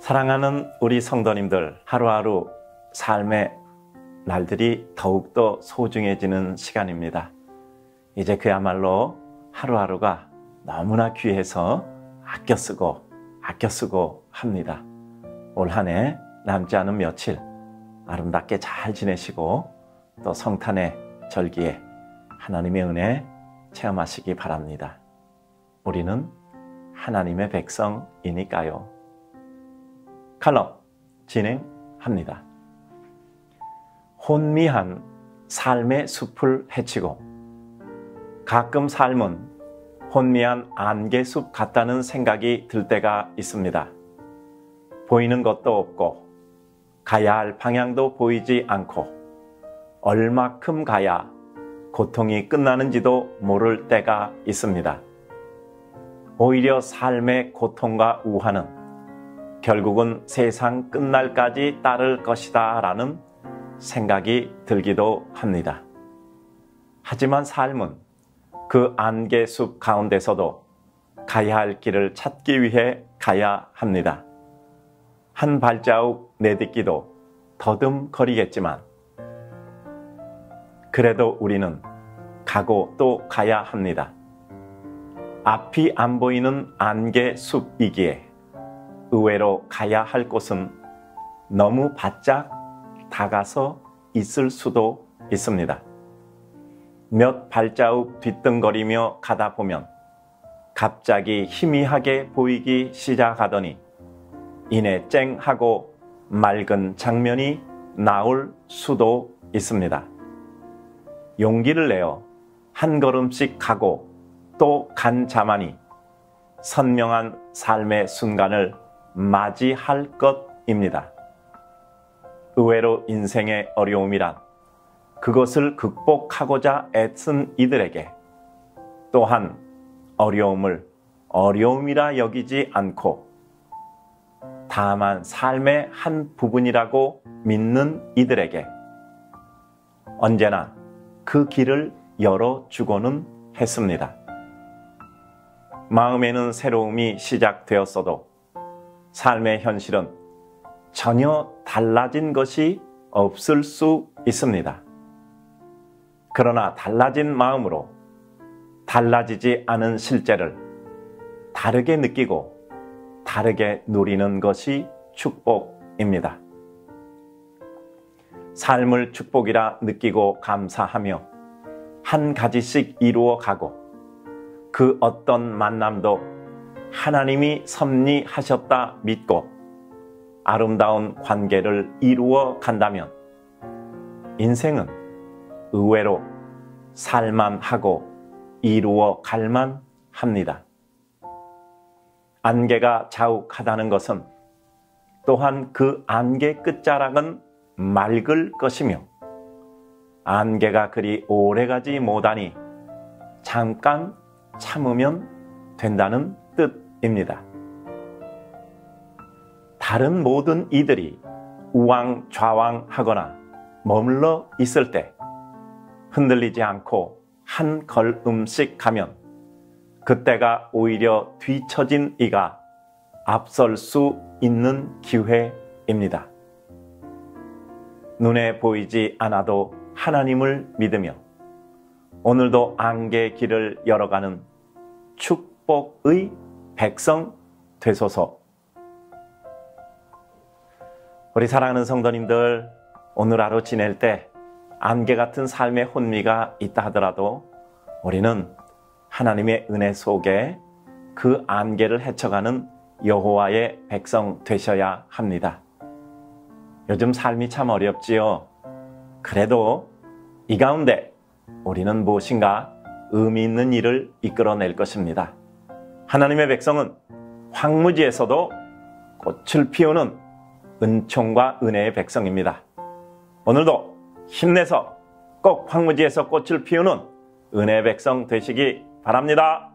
사랑하는 우리 성도님들, 하루하루 삶의 날들이 더욱더 소중해지는 시간입니다. 이제 그야말로 하루하루가 너무나 귀해서 아껴 쓰고 합니다. 올 한 해 남지 않은 며칠 아름답게 잘 지내시고 또 성탄의 절기에 하나님의 은혜 체험하시기 바랍니다. 우리는 하나님의 백성이니까요. 칼럼 진행합니다. 혼미한 삶의 숲을 헤치고 가끔 삶은 혼미한 안개숲 같다는 생각이 들 때가 있습니다. 보이는 것도 없고 가야 할 방향도 보이지 않고 얼마큼 가야 고통이 끝나는지도 모를 때가 있습니다. 오히려 삶의 고통과 우환은 결국은 세상 끝날까지 따를 것이다 라는 생각이 들기도 합니다. 하지만 삶은 그 안개숲 가운데서도 가야 할 길을 찾기 위해 가야 합니다. 한 발자국 내딛기도 더듬거리겠지만 그래도 우리는 가고 또 가야 합니다. 앞이 안 보이는 안개숲이기에 의외로 가야 할 곳은 너무 바짝 다가서 있을 수도 있습니다. 몇 발자국 뒤뚱거리며 가다 보면 갑자기 희미하게 보이기 시작하더니 이내 쨍하고 맑은 장면이 나올 수도 있습니다. 용기를 내어 한 걸음씩 가고 또 간 자만이 선명한 삶의 순간을 맞이할 것입니다. 의외로 인생의 어려움이란 그것을 극복하고자 애쓴 이들에게 또한 어려움을 어려움이라 여기지 않고 다만 삶의 한 부분이라고 믿는 이들에게 언제나 그 길을 열어주고는 했습니다. 마음에는 새로움이 시작되었어도 삶의 현실은 전혀 달라진 것이 없을 수 있습니다. 그러나 달라진 마음으로 달라지지 않은 실제를 다르게 느끼고 다르게 누리는 것이 축복입니다. 삶을 축복이라 느끼고 감사하며 한 가지씩 이루어 가고 그 어떤 만남도 하나님이 섭리하셨다 믿고 아름다운 관계를 이루어 간다면 인생은 의외로 살만하고 이루어 갈만 합니다. 안개가 자욱하다는 것은 또한 그 안개 끝자락은 맑을 것이며 안개가 그리 오래가지 못하니 잠깐 참으면 된다는 뜻입니다. 다른 모든 이들이 우왕좌왕하거나 머물러 있을 때 흔들리지 않고 한 걸음씩 가면 그때가 오히려 뒤처진 이가 앞설 수 있는 기회입니다. 눈에 보이지 않아도 하나님을 믿으며 오늘도 안개 길을 열어가는 축복의 백성 되소서. 우리 사랑하는 성도님들, 오늘 하루 지낼 때 안개 같은 삶의 혼미가 있다 하더라도 우리는 하나님의 은혜 속에 그 안개를 헤쳐가는 여호와의 백성 되셔야 합니다. 요즘 삶이 참 어렵지요. 그래도 이 가운데 우리는 무엇인가 의미 있는 일을 이끌어낼 것입니다. 하나님의 백성은 황무지에서도 꽃을 피우는 은총과 은혜의 백성입니다. 오늘도 힘내서 꼭 황무지에서 꽃을 피우는 은혜의 백성 되시기 바랍니다.